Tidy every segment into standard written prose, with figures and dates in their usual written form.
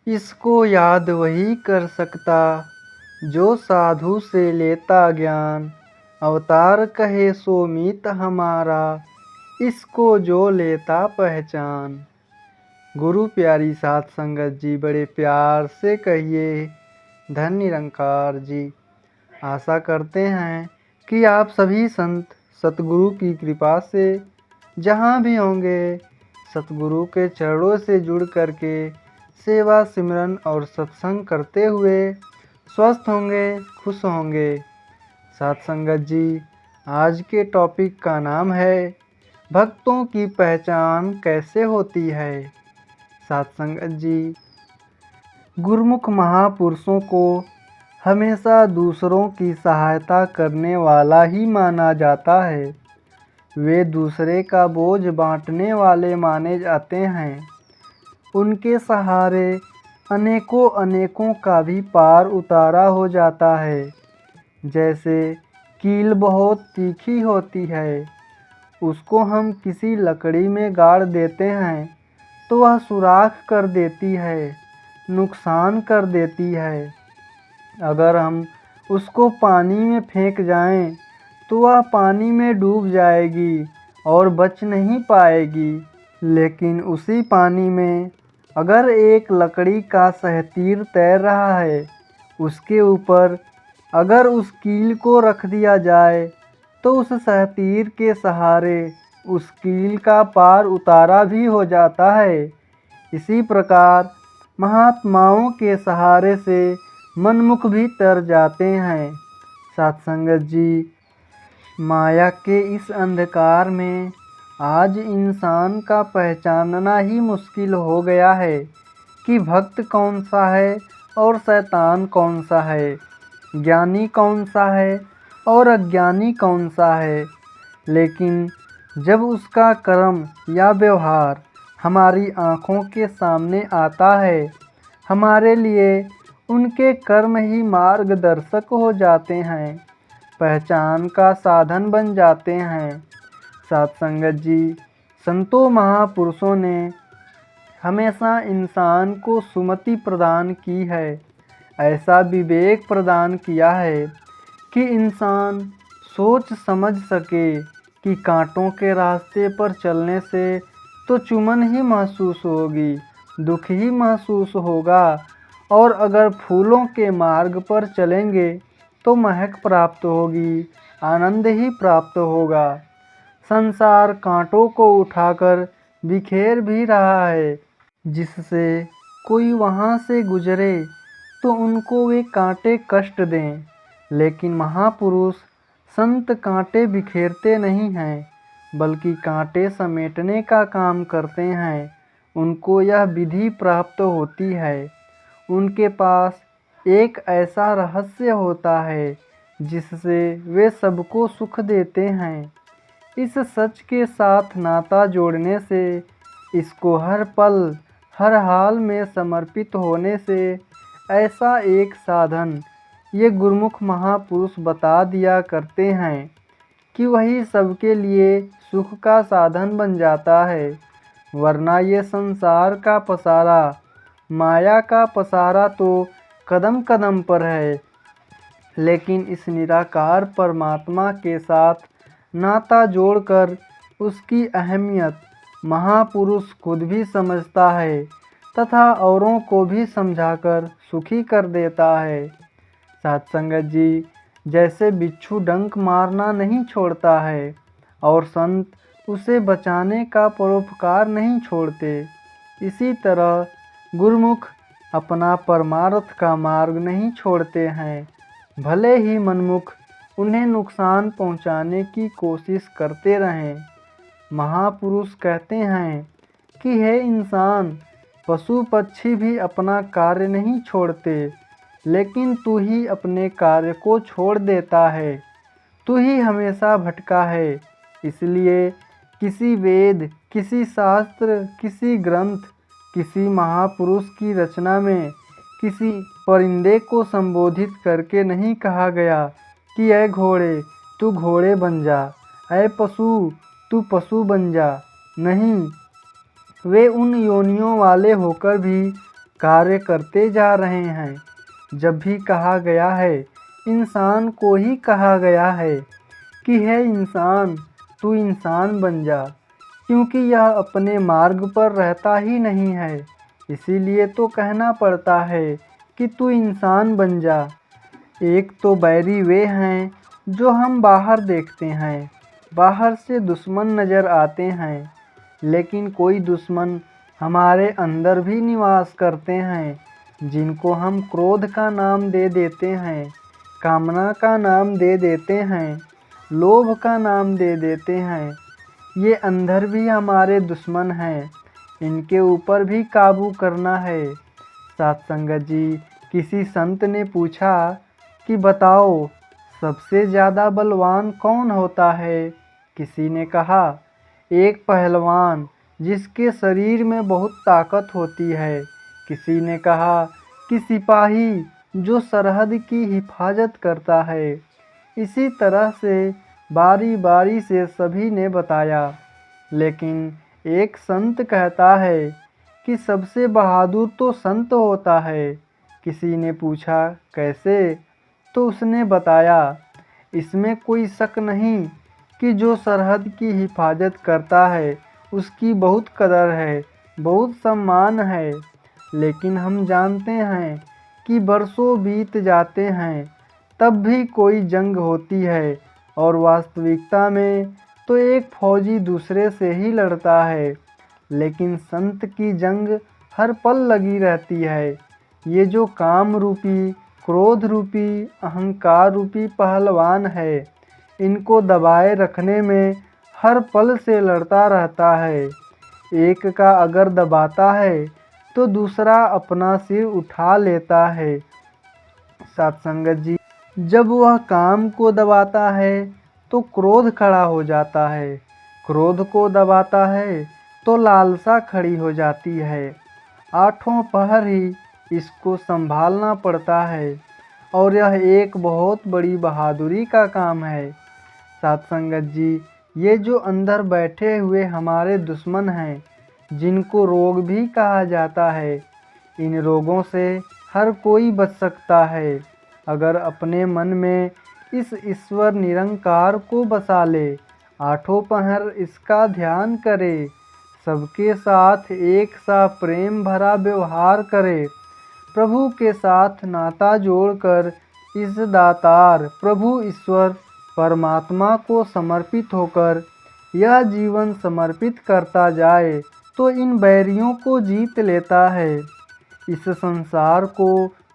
इसको याद वही कर सकता जो साधु से लेता ज्ञान। अवतार कहे सो मीत हमारा, इसको जो लेता पहचान। गुरु प्यारी साध संगत जी, बड़े प्यार से कहिए धन निरंकार जी। आशा करते हैं कि आप सभी संत सतगुरु की कृपा से जहाँ भी होंगे सतगुरु के चरणों से जुड़ करके सेवा सिमरन और सत्संग करते हुए स्वस्थ होंगे, खुश होंगे। साथ संगत जी, आज के टॉपिक का नाम है भक्तों की पहचान कैसे होती है। साथ संगत जी, गुरुमुख महापुरुषों को हमेशा दूसरों की सहायता करने वाला ही माना जाता है। वे दूसरे का बोझ बांटने वाले माने जाते हैं। उनके सहारे अनेकों का भी पार उतारा हो जाता है। जैसे कील बहुत तीखी होती है, उसको हम किसी लकड़ी में गाड़ देते हैं तो वह सुराख कर देती है, नुकसान कर देती है। अगर हम उसको पानी में फेंक जाएं तो वह पानी में डूब जाएगी और बच नहीं पाएगी। लेकिन उसी पानी में अगर एक लकड़ी का सहतीर तैर रहा है, उसके ऊपर अगर उस कील को रख दिया जाए तो उस सहतीर के सहारे उस कील का पार उतारा भी हो जाता है। इसी प्रकार महात्माओं के सहारे से मनमुख भी तर जाते हैं। सत्संगत जी, माया के इस अंधकार में आज इंसान का पहचानना ही मुश्किल हो गया है कि भक्त कौन सा है और शैतान कौन सा है, ज्ञानी कौन सा है और अज्ञानी कौन सा है। लेकिन जब उसका कर्म या व्यवहार हमारी आँखों के सामने आता है, हमारे लिए उनके कर्म ही मार्गदर्शक हो जाते हैं, पहचान का साधन बन जाते हैं। सत्संगत जी, संतों महापुरुषों ने हमेशा इंसान को सुमति प्रदान की है, ऐसा विवेक प्रदान किया है कि इंसान सोच समझ सके कि कांटों के रास्ते पर चलने से तो चुभन ही महसूस होगी, दुख ही महसूस होगा, और अगर फूलों के मार्ग पर चलेंगे तो महक प्राप्त होगी, आनंद ही प्राप्त होगा। संसार कांटों को उठाकर बिखेर भी रहा है, जिससे कोई वहाँ से गुजरे तो उनको वे कांटे कष्ट दें। लेकिन महापुरुष संत कांटे बिखेरते नहीं हैं, बल्कि कांटे समेटने का काम करते हैं। उनको यह विधि प्राप्त होती है। उनके पास एक ऐसा रहस्य होता है जिससे वे सबको सुख देते हैं। इस सच के साथ नाता जोड़ने से, इसको हर पल हर हाल में समर्पित होने से, ऐसा एक साधन ये गुरुमुख महापुरुष बता दिया करते हैं कि वही सबके लिए सुख का साधन बन जाता है। वरना ये संसार का पसारा, माया का पसारा तो कदम कदम पर है, लेकिन इस निराकार परमात्मा के साथ नाता जोड़कर उसकी अहमियत महापुरुष खुद भी समझता है तथा औरों को भी समझाकर सुखी कर देता है। सत्संगत जी, जैसे बिच्छू डंक मारना नहीं छोड़ता है और संत उसे बचाने का परोपकार नहीं छोड़ते, इसी तरह गुरुमुख अपना परमार्थ का मार्ग नहीं छोड़ते हैं। भले ही मनमुख उन्हें नुकसान पहुंचाने की कोशिश करते रहें। महापुरुष कहते हैं कि हे इंसान, पशु पक्षी भी अपना कार्य नहीं छोड़ते, लेकिन तू ही अपने कार्य को छोड़ देता है। तू ही हमेशा भटका है। इसलिए किसी वेद, किसी शास्त्र, किसी ग्रंथ, किसी महापुरुष की रचना में किसी परिंदे को संबोधित करके नहीं कहा गया कि ऐ घोड़े तू घोड़े बन जा, ऐ पशु तू पशु बन जा। नहीं, वे उन योनियों वाले होकर भी कार्य करते जा रहे हैं। जब भी कहा गया है, इंसान को ही कहा गया है कि है इंसान, तू इंसान बन जा, क्योंकि यह अपने मार्ग पर रहता ही नहीं है। इसीलिए तो कहना पड़ता है कि तू इंसान बन जा। एक तो बैरी वे हैं जो हम बाहर देखते हैं, बाहर से दुश्मन नज़र आते हैं, लेकिन कोई दुश्मन हमारे अंदर भी निवास करते हैं, जिनको हम क्रोध का नाम दे देते हैं, कामना का नाम दे देते हैं, लोभ का नाम दे देते हैं। ये अंदर भी हमारे दुश्मन हैं, इनके ऊपर भी काबू करना है। साथ संगत जी, किसी संत ने पूछा कि बताओ सबसे ज़्यादा बलवान कौन होता है? किसी ने कहा एक पहलवान जिसके शरीर में बहुत ताकत होती है। किसी ने कहा कि सिपाही जो सरहद की हिफाजत करता है। इसी तरह से बारी बारी से सभी ने बताया, लेकिन एक संत कहता है कि सबसे बहादुर तो संत होता है। किसी ने पूछा कैसे? तो उसने बताया, इसमें कोई शक नहीं कि जो सरहद की हिफाजत करता है उसकी बहुत कदर है, बहुत सम्मान है। लेकिन हम जानते हैं कि बरसों बीत जाते हैं, तब भी कोई जंग होती है, और वास्तविकता में तो एक फौजी दूसरे से ही लड़ता है। लेकिन संत की जंग हर पल लगी रहती है। ये जो काम रूपी, क्रोध रूपी, अहंकार रूपी पहलवान है, इनको दबाए रखने में हर पल से लड़ता रहता है। एक का अगर दबाता है तो दूसरा अपना सिर उठा लेता है। सत्संगत जी, जब वह काम को दबाता है तो क्रोध खड़ा हो जाता है, क्रोध को दबाता है तो लालसा खड़ी हो जाती है। आठों पहर ही इसको संभालना पड़ता है, और यह एक बहुत बड़ी बहादुरी का काम है। सत्संगत जी, ये जो अंदर बैठे हुए हमारे दुश्मन हैं, जिनको रोग भी कहा जाता है, इन रोगों से हर कोई बच सकता है अगर अपने मन में इस ईश्वर निरंकार को बसा ले, आठों पहर इसका ध्यान करे, सबके साथ एक सा प्रेम भरा व्यवहार करे, प्रभु के साथ नाता जोड़कर इस दातार प्रभु ईश्वर परमात्मा को समर्पित होकर यह जीवन समर्पित करता जाए, तो इन बैरियों को जीत लेता है। इस संसार को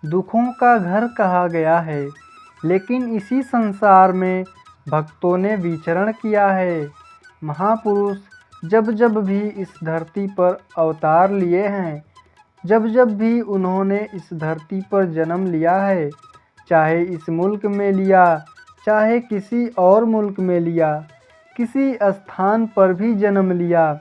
दुखों का घर कहा गया है, लेकिन इसी संसार में भक्तों ने विचरण किया है। महापुरुष जब जब भी इस धरती पर अवतार लिए हैं, जब जब भी उन्होंने इस धरती पर जन्म लिया है, चाहे इस मुल्क में लिया, चाहे किसी और मुल्क में लिया, किसी स्थान पर भी जन्म लिया,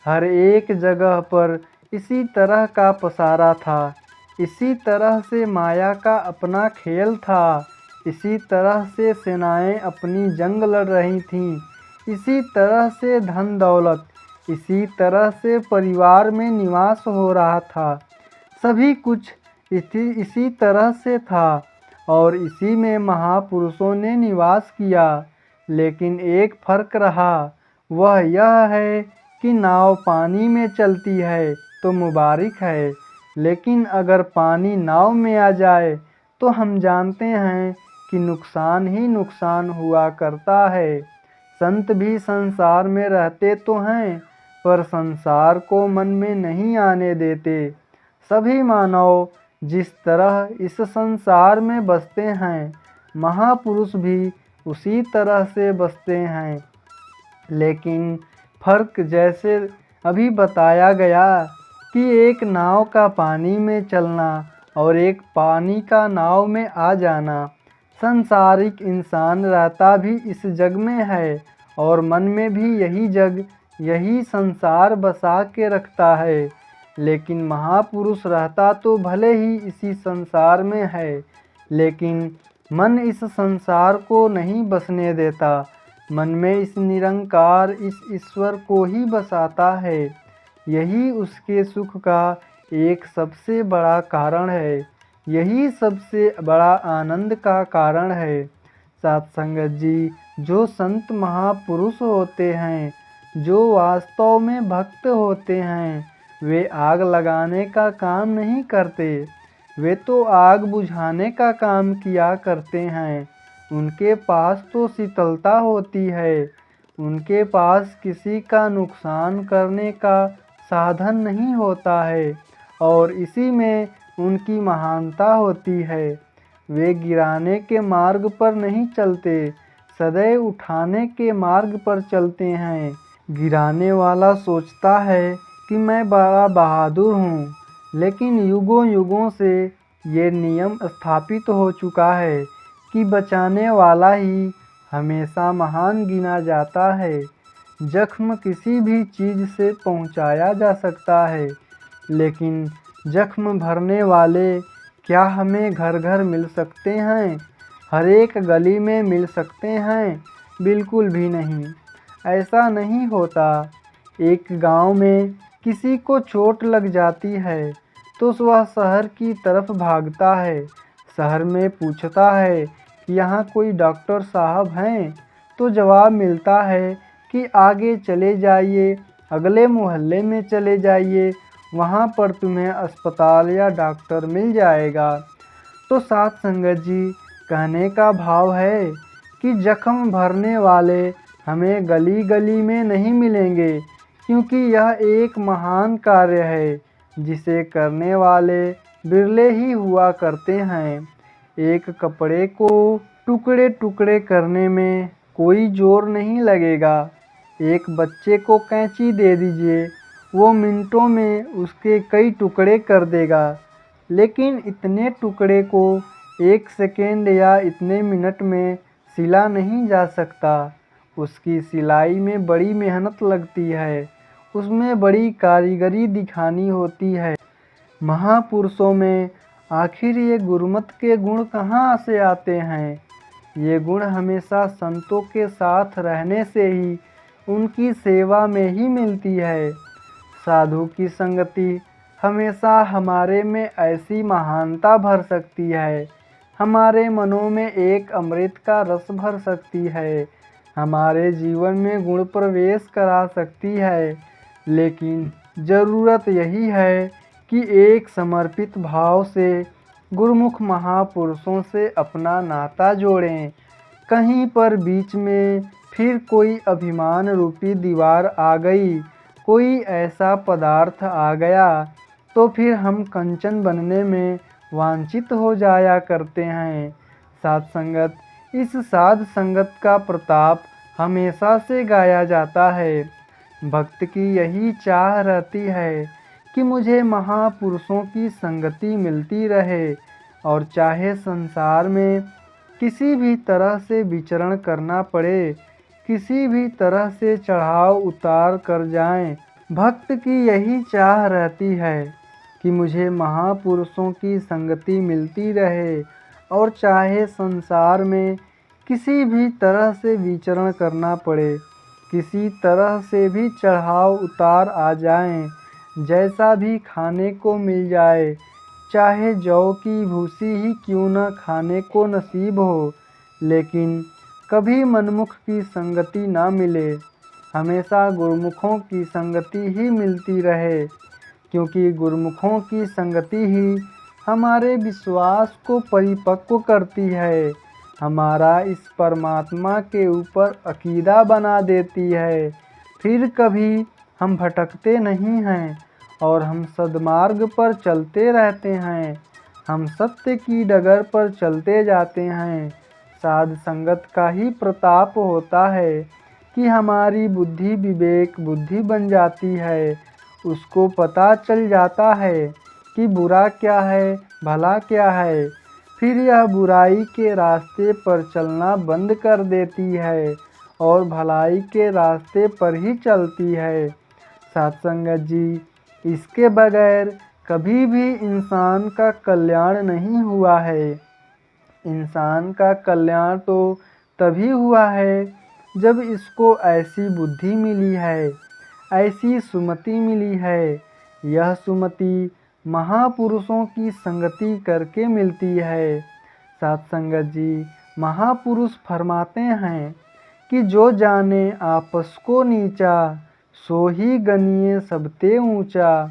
हर एक जगह पर इसी तरह का पसारा था। इसी तरह से माया का अपना खेल था। इसी तरह से सेनाएं अपनी जंग लड़ रही थीं। इसी तरह से धन दौलत, इसी तरह से परिवार में निवास हो रहा था। सभी कुछ इसी तरह से था, और इसी में महापुरुषों ने निवास किया। लेकिन एक फ़र्क रहा, वह यह है कि नाव पानी में चलती है तो मुबारक है, लेकिन अगर पानी नाव में आ जाए तो हम जानते हैं कि नुकसान ही नुकसान हुआ करता है। संत भी संसार में रहते तो हैं, पर संसार को मन में नहीं आने देते। सभी मानव जिस तरह इस संसार में बसते हैं, महापुरुष भी उसी तरह से बसते हैं। लेकिन फ़र्क जैसे अभी बताया गया कि एक नाव का पानी में चलना और एक पानी का नाव में आ जाना, संसारिक इंसान रहता भी इस जग में है, और मन में भी यही जग, यही संसार बसा के रखता है। लेकिन महापुरुष रहता तो भले ही इसी संसार में है, लेकिन मन इस संसार को नहीं बसने देता। मन में इस निरंकार, इस ईश्वर को ही बसाता है। यही उसके सुख का एक सबसे बड़ा कारण है। यही सबसे बड़ा आनंद का कारण है। साथ संगत जी, जो संत महापुरुष होते हैं, जो वास्तव में भक्त होते हैं, वे आग लगाने का काम नहीं करते, वे तो आग बुझाने का काम किया करते हैं। उनके पास तो शीतलता होती है, उनके पास किसी का नुकसान करने का साधन नहीं होता है और इसी में उनकी महानता होती है। वे गिराने के मार्ग पर नहीं चलते, सदैव उठाने के मार्ग पर चलते हैं। गिराने वाला सोचता है कि मैं बड़ा बहादुर हूँ, लेकिन युगों युगों से ये नियम स्थापित हो चुका है कि बचाने वाला ही हमेशा महान गिना जाता है। जख्म किसी भी चीज़ से पहुँचाया जा सकता है, लेकिन जख्म भरने वाले क्या हमें घर घर मिल सकते हैं, हर एक गली में मिल सकते हैं? बिल्कुल भी नहीं, ऐसा नहीं होता। एक गांव में किसी को चोट लग जाती है तो वह शहर की तरफ भागता है। शहर में पूछता है कि यहाँ कोई डॉक्टर साहब हैं, तो जवाब मिलता है कि आगे चले जाइए, अगले मोहल्ले में चले जाइए, वहाँ पर तुम्हें अस्पताल या डॉक्टर मिल जाएगा। तो साथ संगत जी, कहने का भाव है कि जख्म भरने वाले हमें गली गली में नहीं मिलेंगे, क्योंकि यह एक महान कार्य है जिसे करने वाले बिरले ही हुआ करते हैं। एक कपड़े को टुकड़े टुकड़े करने में कोई जोर नहीं लगेगा। एक बच्चे को कैंची दे दीजिए, वो मिनटों में उसके कई टुकड़े कर देगा, लेकिन इतने टुकड़े को एक सेकेंड या इतने मिनट में सिला नहीं जा सकता। उसकी सिलाई में बड़ी मेहनत लगती है, उसमें बड़ी कारीगरी दिखानी होती है। महापुरुषों में आखिर ये गुरुमत के गुण कहाँ से आते हैं? ये गुण हमेशा संतों के साथ रहने से ही, उनकी सेवा में ही मिलती है। साधु की संगति हमेशा हमारे में ऐसी महानता भर सकती है, हमारे मनों में एक अमृत का रस भर सकती है, हमारे जीवन में गुण प्रवेश करा सकती है। लेकिन ज़रूरत यही है कि एक समर्पित भाव से गुरुमुख महापुरुषों से अपना नाता जोड़ें। कहीं पर बीच में फिर कोई अभिमान रूपी दीवार आ गई, कोई ऐसा पदार्थ आ गया, तो फिर हम कंचन बनने में वांछित हो जाया करते हैं। साध संगत, इस साध संगत का प्रताप हमेशा से गाया जाता है। भक्त की यही चाह रहती है कि मुझे महापुरुषों की संगति मिलती रहे, और चाहे संसार में किसी भी तरह से विचरण करना पड़े, किसी भी तरह से चढ़ाव उतार कर जाएं, भक्त की यही चाह रहती है कि मुझे महापुरुषों की संगति मिलती रहे, और चाहे संसार में किसी भी तरह से विचरण करना पड़े, किसी तरह से भी चढ़ाव उतार आ जाएं, जैसा भी खाने को मिल जाए, चाहे जौ की भूसी ही क्यों न खाने को नसीब हो, लेकिन कभी मनमुख की संगति ना मिले, हमेशा गुरुमुखों की संगति ही मिलती रहे, क्योंकि गुरुमुखों की संगति ही हमारे विश्वास को परिपक्व करती है, हमारा इस परमात्मा के ऊपर अकीदा बना देती है। फिर कभी हम भटकते नहीं हैं और हम सद्मार्ग पर चलते रहते हैं, हम सत्य की डगर पर चलते जाते हैं। साध संगत का ही प्रताप होता है कि हमारी बुद्धि विवेक बुद्धि बन जाती है, उसको पता चल जाता है कि बुरा क्या है, भला क्या है, फिर यह बुराई के रास्ते पर चलना बंद कर देती है और भलाई के रास्ते पर ही चलती है। सत्संगत जी, इसके बगैर कभी भी इंसान का कल्याण नहीं हुआ है। इंसान का कल्याण तो तभी हुआ है जब इसको ऐसी बुद्धि मिली है, ऐसी सुमति मिली है। यह सुमति महापुरुषों की संगति करके मिलती है। साथ संगत जी, महापुरुष फरमाते हैं कि जो जाने आपस को नीचा, सो ही गनिए सबते ऊंचा।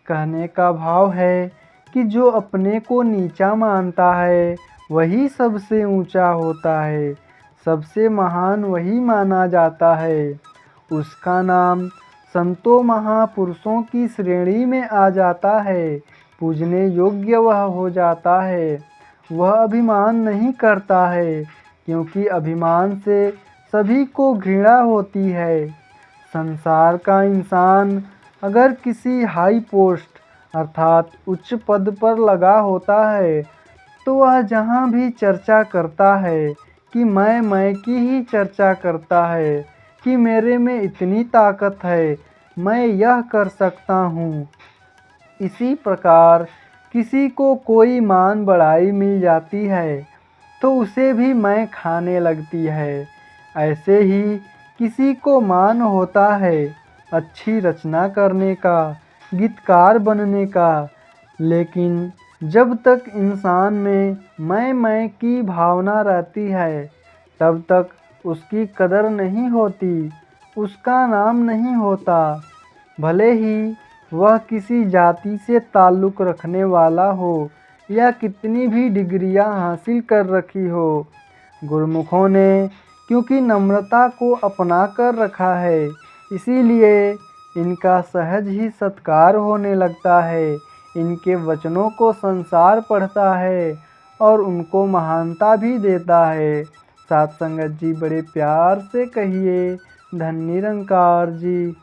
कहने का भाव है कि जो अपने को नीचा मानता है वही सबसे ऊंचा होता है, सबसे महान वही माना जाता है। उसका नाम संतों महापुरुषों की श्रेणी में आ जाता है, पूजने योग्य वह हो जाता है। वह अभिमान नहीं करता है, क्योंकि अभिमान से सभी को घृणा होती है। संसार का इंसान अगर किसी हाई पोस्ट अर्थात उच्च पद पर लगा होता है तो वह जहाँ भी चर्चा करता है कि मैं की ही चर्चा करता है कि मेरे में इतनी ताकत है, मैं यह कर सकता हूँ। इसी प्रकार किसी को कोई मान बढ़ाई मिल जाती है तो उसे भी मैं खाने लगती है। ऐसे ही किसी को मान होता है अच्छी रचना करने का, गीतकार बनने का, लेकिन जब तक इंसान में मैं की भावना रहती है तब तक उसकी कदर नहीं होती, उसका नाम नहीं होता। भले ही वह किसी जाति से ताल्लुक़ रखने वाला हो या कितनी भी डिग्रियां हासिल कर रखी हो। गुरुमुखों ने क्योंकि नम्रता को अपना कर रखा है, इसीलिए इनका सहज ही सत्कार होने लगता है। इनके वचनों को संसार पढ़ता है और उनको महानता भी देता है। साथ संगत जी, बड़े प्यार से कहिए धन निरंकार जी।